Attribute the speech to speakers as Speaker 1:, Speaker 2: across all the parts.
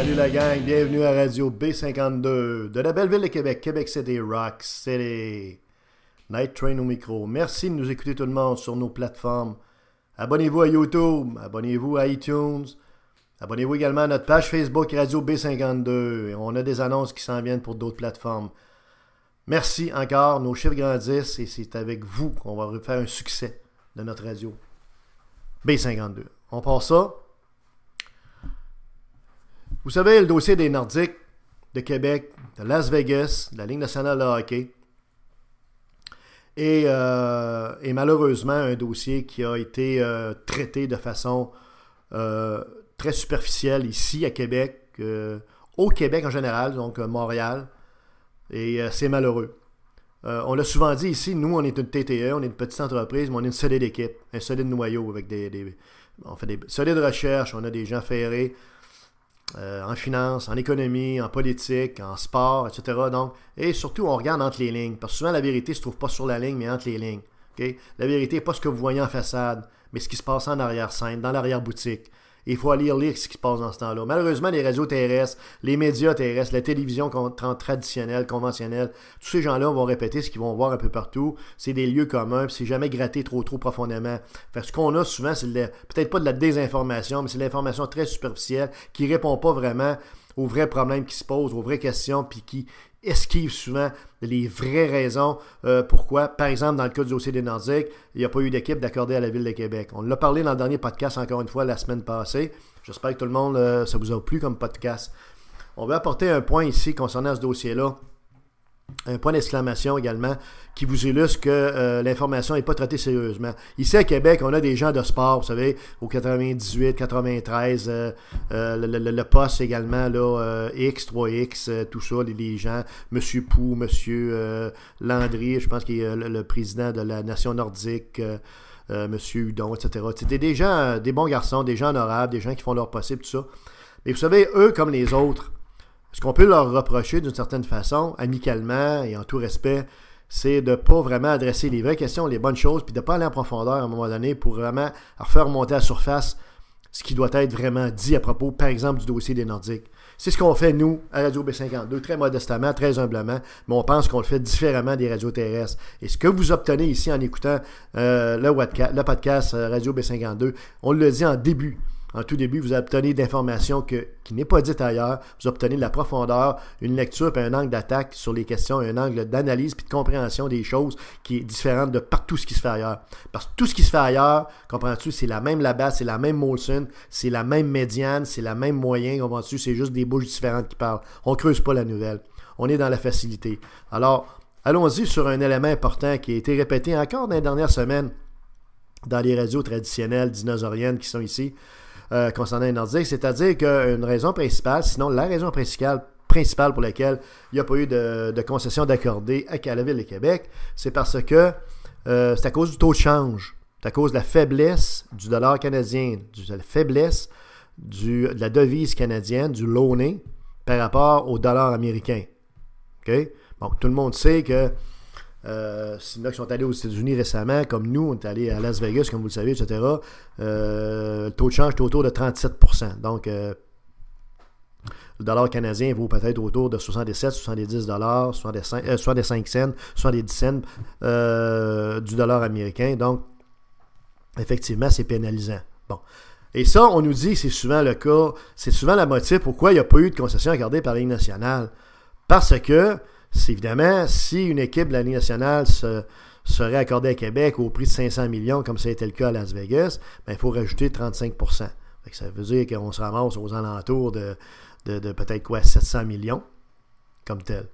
Speaker 1: Salut la gang, bienvenue à Radio B52 de la belle ville de Québec, Québec City, Rock City. Night Train au micro. Merci de nous écouter tout le monde sur nos plateformes. Abonnez-vous à YouTube, abonnez-vous à iTunes, abonnez-vous également à notre page Facebook Radio B52. Et on a des annonces qui s'en viennent pour d'autres plateformes. Merci encore, nos chiffres grandissent et c'est avec vous qu'on va faire un succès de notre radio B52. On passe ça. Vous savez, le dossier des Nordiques de Québec, de Las Vegas, de la Ligue nationale de hockey, et malheureusement un dossier qui a été traité de façon très superficielle ici à Québec, au Québec en général, donc Montréal, et c'est malheureux. On l'a souvent dit ici, nous on est une TTE, on est une petite entreprise, mais on est une solide équipe, un solide noyau avec on fait des solides recherches, on a des gens ferrés, en finance, en économie, en politique, en sport, etc. Donc, et surtout, on regarde entre les lignes. Parce que souvent, la vérité ne se trouve pas sur la ligne, mais entre les lignes. Okay? La vérité n'est pas ce que vous voyez en façade, mais ce qui se passe en arrière-scène, dans l'arrière-boutique. Et il faut aller lire ce qui se passe dans ce temps-là. Malheureusement, les réseaux terrestres, les médias terrestres, la télévision traditionnelle, conventionnelle, tous ces gens-là vont répéter ce qu'ils vont voir un peu partout. C'est des lieux communs, puis c'est jamais gratté trop profondément. Fait que ce qu'on a souvent, c'est peut-être pas de la désinformation, mais c'est de l'information très superficielle qui répond pas vraiment aux vrais problèmes qui se posent, aux vraies questions, puis qui esquive souvent les vraies raisons pourquoi. Par exemple, dans le cas du dossier des Nordiques, il n'y a pas eu d'équipe d'accordée à la Ville de Québec. On l'a parlé dans le dernier podcast, encore une fois, la semaine passée. J'espère que tout le monde, ça vous a plu comme podcast. On veut apporter un point ici concernant ce dossier-là. Un point d'exclamation également qui vous illustre que l'information n'est pas traitée sérieusement. Ici à Québec, on a des gens de sport, vous savez, au 98, 93, le poste également, là, X, 3X, tout ça, les gens, M. Pou, M. Landry, je pense qu'il est le président de la nation nordique, M. Hudon, etc. C'était des gens, des bons garçons, des gens honorables, des gens qui font leur possible, tout ça. Mais vous savez, eux, comme les autres, ce qu'on peut leur reprocher d'une certaine façon, amicalement et en tout respect, c'est de ne pas vraiment adresser les vraies questions, les bonnes choses, puis de ne pas aller en profondeur à un moment donné pour vraiment faire remonter à la surface ce qui doit être vraiment dit à propos, par exemple, du dossier des Nordiques. C'est ce qu'on fait, nous, à Radio B52, très modestement, très humblement, mais on pense qu'on le fait différemment des radios terrestres. Et ce que vous obtenez ici en écoutant le podcast Radio B52, on le dit en début. En tout début, vous obtenez d'informations qui n'est pas dite ailleurs. Vous obtenez de la profondeur, une lecture, puis un angle d'attaque sur les questions, un angle d'analyse puis de compréhension des choses qui est différente de partout ce qui se fait ailleurs. Parce que tout ce qui se fait ailleurs, comprends-tu, c'est la même Labatt, c'est la même Molson, c'est la même médiane, c'est la même moyen, comprends-tu, c'est juste des bouches différentes qui parlent. On ne creuse pas la nouvelle. On est dans la facilité. Alors, allons-y sur un élément important qui a été répété encore dans les dernières semaines dans les radios traditionnelles dinosauriennes qui sont ici. Concernant les Nordiques, c'est-à-dire qu'une raison principale, sinon la raison principale pour laquelle il n'y a pas eu de concession d'accordé à la Ville de Québec, c'est parce que c'est à cause du taux de change, c'est à cause de la faiblesse du dollar canadien, de la faiblesse de la devise canadienne, du loané, par rapport au dollar américain. Okay? Bon, tout le monde sait que s'il y en a qui sont allés aux États-Unis récemment, comme nous, on est allés à Las Vegas, comme vous le savez, etc., le taux de change est autour de 37%. Donc, le dollar canadien vaut peut-être autour de 67, 70 dollars, 65 cents, 70 cents du dollar américain. Donc, effectivement, c'est pénalisant. Bon. Et ça, on nous dit, c'est souvent le cas, c'est souvent la motif pourquoi il n'y a pas eu de concession accordée par la Ligue nationale. Parce que, c'est évidemment, si une équipe de la Ligue nationale serait accordée à Québec au prix de 500 millions, comme ça a été le cas à Las Vegas, ben, il faut rajouter 35%. Fait que ça veut dire qu'on se ramasse aux alentours de peut-être 700 millions, comme tel.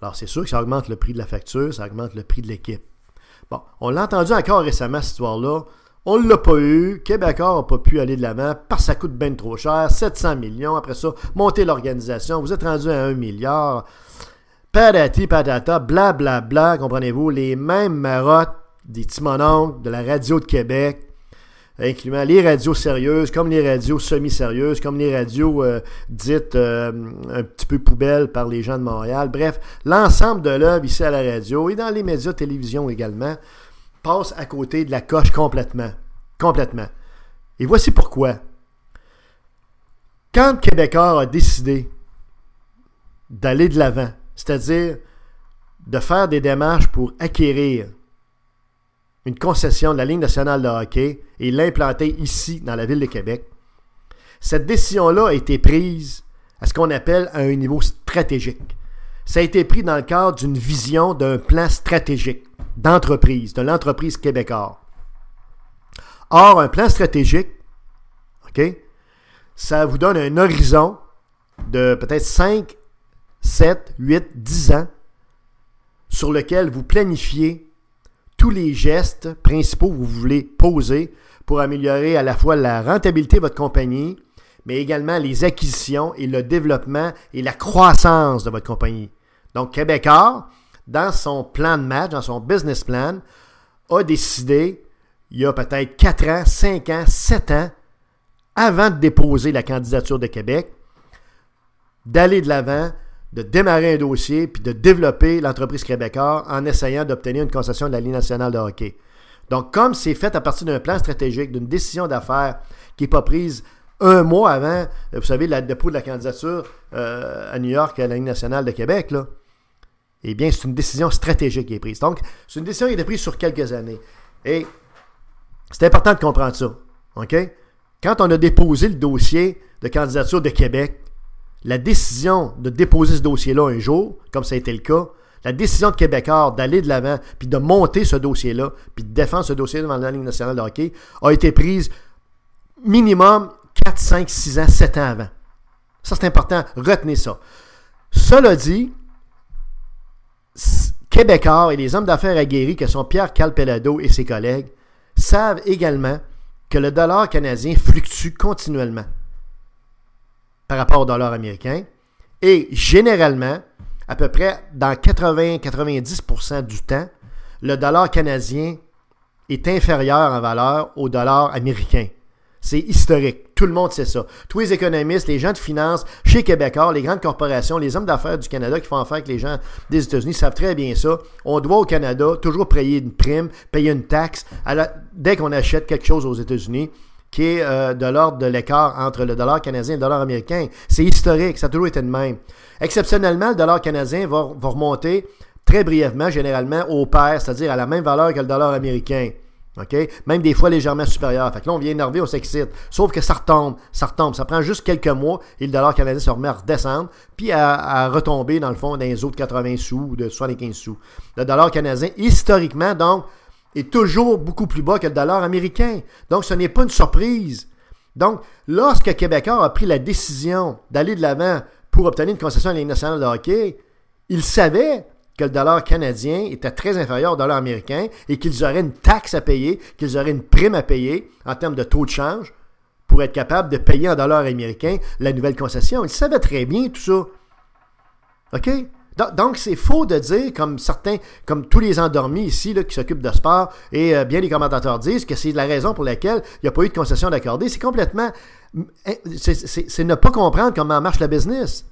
Speaker 1: Alors, c'est sûr que ça augmente le prix de la facture, ça augmente le prix de l'équipe. Bon, on l'a entendu encore récemment, cette histoire-là. On ne l'a pas eu. Québécois n'a pas pu aller de l'avant parce que ça coûte bien trop cher. 700 millions. Après ça, monter l'organisation. Vous êtes rendu à 1 milliard. Patati patata, blablabla, bla, bla, comprenez-vous, les mêmes marottes des timononcles de la radio de Québec, incluant les radios sérieuses, comme les radios semi-sérieuses, comme les radios dites un petit peu poubelles par les gens de Montréal. Bref, l'ensemble de l'œuvre ici à la radio et dans les médias télévision également passe à côté de la coche complètement. Complètement. Et voici pourquoi. Quand Québécois a décidé d'aller de l'avant, c'est-à-dire de faire des démarches pour acquérir une concession de la Ligue nationale de hockey et l'implanter ici, dans la ville de Québec, cette décision-là a été prise à ce qu'on appelle à un niveau stratégique. Ça a été pris dans le cadre d'une vision, d'un plan stratégique d'entreprise, de l'entreprise québécoise. Or, un plan stratégique, OK, ça vous donne un horizon de peut-être 5, 7, 8, 10 ans sur lequel vous planifiez tous les gestes principaux que vous voulez poser pour améliorer à la fois la rentabilité de votre compagnie, mais également les acquisitions et le développement et la croissance de votre compagnie. Donc, Québécois, dans son plan de match, dans son business plan, a décidé, il y a peut-être 4 ans, 5 ans, 7 ans, avant de déposer la candidature de Québec, d'aller de l'avant, de démarrer un dossier, puis de développer l'entreprise Québécois en essayant d'obtenir une concession de la Ligue nationale de hockey. Donc, comme c'est fait à partir d'un plan stratégique, d'une décision d'affaires qui n'est pas prise un mois avant, vous savez, le dépôt de la candidature à New York à la Ligue nationale de Québec, là, eh bien, c'est une décision stratégique qui est prise. Donc, c'est une décision qui a été prise sur quelques années. Et c'est important de comprendre ça. OK? Quand on a déposé le dossier de candidature de Québec, la décision de déposer ce dossier-là un jour, comme ça a été le cas, la décision de Québécois d'aller de l'avant, puis de monter ce dossier-là, puis de défendre ce dossier devant la Ligue nationale de hockey, a été prise minimum 4, 5, 6 ans, 7 ans avant. Ça, c'est important. Retenez ça. Cela dit, Québécois et les hommes d'affaires aguerris que sont Pierre Calpelado et ses collègues savent également que le dollar canadien fluctue continuellement par rapport au dollar américain et généralement, à peu près dans 80-90% du temps, le dollar canadien est inférieur en valeur au dollar américain. C'est historique. Tout le monde sait ça. Tous les économistes, les gens de finance, chez Québécois, les grandes corporations, les hommes d'affaires du Canada qui font affaire avec les gens des États-Unis savent très bien ça. On doit au Canada toujours payer une prime, payer une taxe dès qu'on achète quelque chose aux États-Unis qui est de l'ordre de l'écart entre le dollar canadien et le dollar américain. C'est historique. Ça a toujours été de même. Exceptionnellement, le dollar canadien va remonter très brièvement, généralement, au pair, c'est-à-dire à la même valeur que le dollar américain. OK? Même des fois légèrement supérieur. Fait que là, on vient énerver, on s'excite. Sauf que ça retombe. Ça prend juste quelques mois et le dollar canadien se remet à redescendre puis à retomber, dans le fond, dans les autres 80 sous ou de 75 sous. Le dollar canadien, historiquement, donc, est toujours beaucoup plus bas que le dollar américain. Donc, ce n'est pas une surprise. Donc, lorsque Québécois a pris la décision d'aller de l'avant pour obtenir une concession à la Ligue nationale de hockey, il savait que le dollar canadien était très inférieur au dollar américain et qu'ils auraient une taxe à payer, qu'ils auraient une prime à payer en termes de taux de change pour être capable de payer en dollars américains la nouvelle concession. Ils savaient très bien tout ça. OK? Donc, c'est faux de dire, comme certains, comme tous les endormis ici là, qui s'occupent de sport, et bien les commentateurs disent que c'est la raison pour laquelle il n'y a pas eu de concession d'accordée. C'est complètement... C'est ne pas comprendre comment marche le business.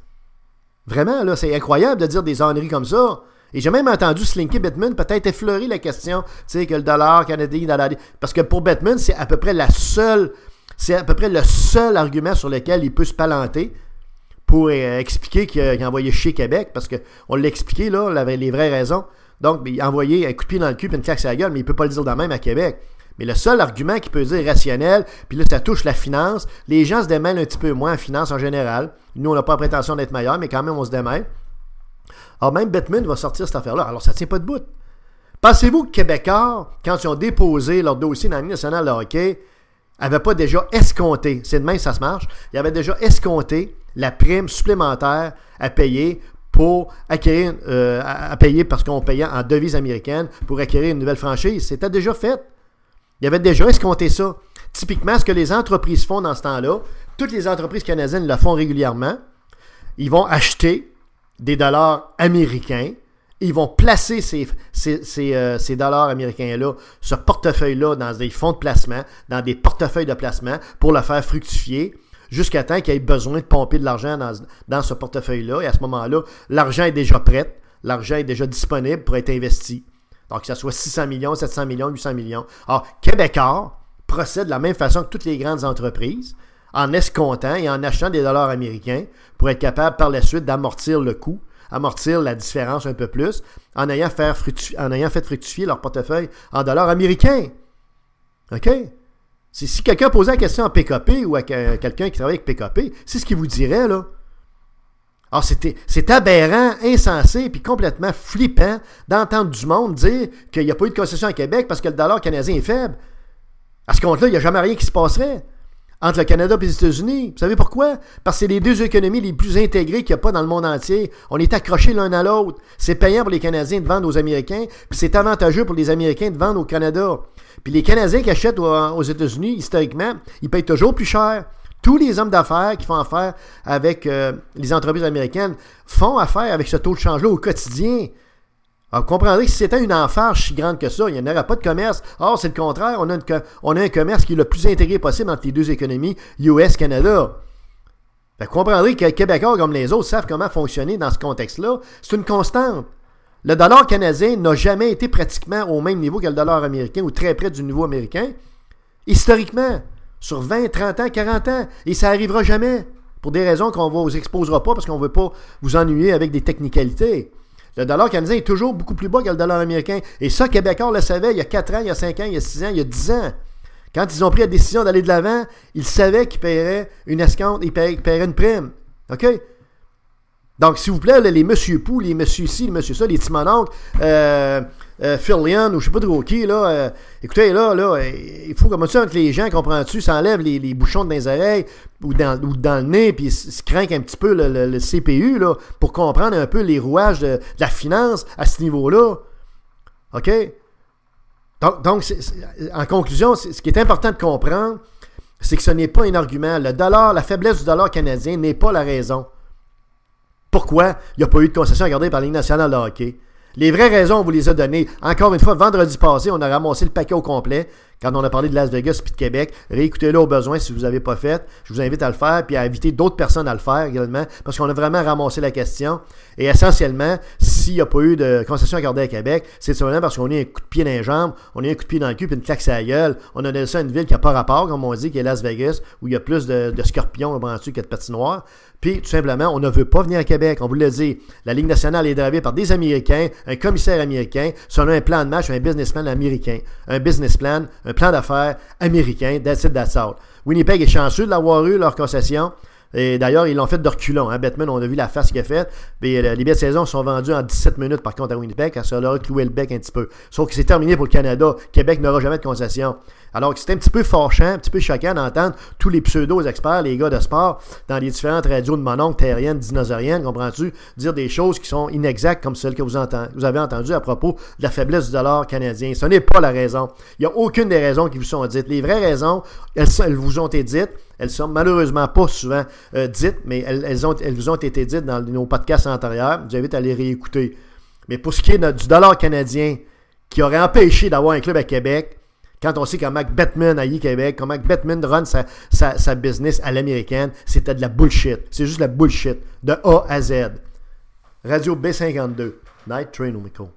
Speaker 1: Vraiment, là, c'est incroyable de dire des âneries comme ça. Et j'ai même entendu Slinky Bettman peut-être effleurer la question, tu sais, que le dollar canadien, parce que pour Bettman, c'est à peu près le seul argument sur lequel il peut se palanter pour expliquer qu'il a envoyé chier Québec, parce qu'on l'a expliqué, là, il avait les vraies raisons. Donc, il a envoyé un coup de pied dans le cul et une claque sur la gueule, mais il ne peut pas le dire de même à Québec. Mais le seul argument qu'il peut dire rationnel, puis là, ça touche la finance, les gens se démêlent un petit peu moins en finance en général. Nous, on n'a pas la prétention d'être meilleurs, mais quand même, on se démêle. Alors, même Bettman va sortir cette affaire-là. Alors, ça ne tient pas de bout. Pensez-vous que Québécois, quand ils ont déposé leur dossier dans la Ligue nationale de hockey, n'avaient pas déjà escompté, c'est de même ça se marche, ils avaient déjà escompté la prime supplémentaire à payer pour acquérir, à payer parce qu'on payait en devises américaines pour acquérir une nouvelle franchise. C'était déjà fait. Il y avait déjà escompté ça. Typiquement, ce que les entreprises font dans ce temps-là, toutes les entreprises canadiennes le font régulièrement. Ils vont acheter des dollars américains. Ils vont placer ces dollars américains-là, ce portefeuille-là, dans des fonds de placement, dans des portefeuilles de placement pour le faire fructifier jusqu'à temps qu'il y ait besoin de pomper de l'argent dans ce portefeuille-là. Et à ce moment-là, l'argent est déjà prêt, l'argent est déjà disponible pour être investi. Donc, que ce soit 600 millions, 700 millions, 800 millions. Alors, Québécois procède de la même façon que toutes les grandes entreprises en escomptant et en achetant des dollars américains pour être capable par la suite d'amortir le coût, amortir la différence un peu plus, en ayant fait fructifier leur portefeuille en dollars américains. OK? Si quelqu'un posait la question en PKP ou à quelqu'un qui travaille avec PKP, c'est ce qu'il vous dirait, là. Alors, c'est aberrant, insensé, puis complètement flippant d'entendre du monde dire qu'il n'y a pas eu de concession à Québec parce que le dollar canadien est faible. À ce compte-là, il n'y a jamais rien qui se passerait entre le Canada et les États-Unis. Vous savez pourquoi? Parce que c'est les deux économies les plus intégrées qu'il n'y a pas dans le monde entier. On est accrochés l'un à l'autre. C'est payant pour les Canadiens de vendre aux Américains, puis c'est avantageux pour les Américains de vendre au Canada. Puis les Canadiens qui achètent aux États-Unis, historiquement, ils payent toujours plus cher. Tous les hommes d'affaires qui font affaire avec les entreprises américaines font affaire avec ce taux de change-là au quotidien. Alors, vous comprendrez que si c'était une enfarge si grande que ça, il n'y en aurait pas de commerce. Or, c'est le contraire. On a un commerce qui est le plus intégré possible entre les deux économies, US-Canada. Vous comprendrez que les Québécois, comme les autres, savent comment fonctionner dans ce contexte-là. C'est une constante. Le dollar canadien n'a jamais été pratiquement au même niveau que le dollar américain ou très près du niveau américain, historiquement, sur 20, 30 ans, 40 ans. Et ça n'arrivera jamais, pour des raisons qu'on ne vous exposera pas parce qu'on ne veut pas vous ennuyer avec des technicalités. Le dollar canadien est toujours beaucoup plus bas que le dollar américain. Et ça, Québécois le savaient il y a 4 ans, il y a 5 ans, il y a 6 ans, il y a 10 ans. Quand ils ont pris la décision d'aller de l'avant, ils savaient qu'ils paieraient une escompte, ils paieraient une prime. OK? Donc, s'il vous plaît, là, les monsieur Pou, les monsieur ci, les monsieur ça, les petits mononcles, Phil Lyon, ou je sais pas trop qui, là, écoutez, là, il faut comme ça avec les gens, comprends-tu, ça enlève les bouchons dans les oreilles ou dans le nez, puis ils se craquent un petit peu le CPU, là, pour comprendre un peu les rouages de la finance à ce niveau-là. OK? Donc en conclusion, ce qui est important de comprendre, c'est que ce n'est pas un argument. Le dollar, la faiblesse du dollar canadien n'est pas la raison. Pourquoi il n'y a pas eu de concession accordée par la Ligue nationale de hockey? Les vraies raisons, on vous les a données. Encore une fois, vendredi passé, on a ramassé le paquet au complet quand on a parlé de Las Vegas et de Québec. Réécoutez-le au besoin si vous n'avez pas fait. Je vous invite à le faire puis à inviter d'autres personnes à le faire également parce qu'on a vraiment ramassé la question. Et essentiellement, s'il n'y a pas eu de concession accordée à Québec, c'est simplement parce qu'on a un coup de pied dans les jambes, on a un coup de pied dans le cul puis une claque sur la gueule. On a donné ça à une ville qui n'a pas rapport, comme on dit, qui est Las Vegas, où il y a plus de scorpions au-dessus que de patinoires. Puis, tout simplement, on ne veut pas venir à Québec. On vous le dit. La Ligue nationale est drivée par des Américains, un commissaire américain. Si on a un plan de match, un business plan américain. Un business plan, un plan d'affaires américain. That's it, that's all. Winnipeg est chanceux de l'avoir eu, leur concession. Et d'ailleurs, ils l'ont fait de reculons. Hein. Batman, on a vu la face qu'il a faite. Puis les billets de saison sont vendus en 17 minutes, par contre, à Winnipeg, car ça leur a cloué le bec un petit peu. Sauf que c'est terminé pour le Canada. Québec n'aura jamais de concession. Alors que c'est un petit peu fâchant, un petit peu choquant d'entendre tous les pseudo-experts, les gars de sport, dans les différentes radios de mononcle, terriennes, dinosauriennes, comprends-tu, dire des choses qui sont inexactes comme celles que vous avez entendues à propos de la faiblesse du dollar canadien. Ce n'est pas la raison. Il n'y a aucune des raisons qui vous sont dites. Les vraies raisons, elles vous ont été dites. Elles sont malheureusement pas souvent dites, mais elles vous ont été dites dans nos podcasts antérieurs. Je vous invite à les réécouter. Mais pour ce qui est du dollar canadien, qui aurait empêché d'avoir un club à Québec, quand on sait comment Batman haït Québec, comment Batman run sa business à l'américaine, c'était de la bullshit. C'est juste de la bullshit. De A à Z. Radio B52. Night Train au micro.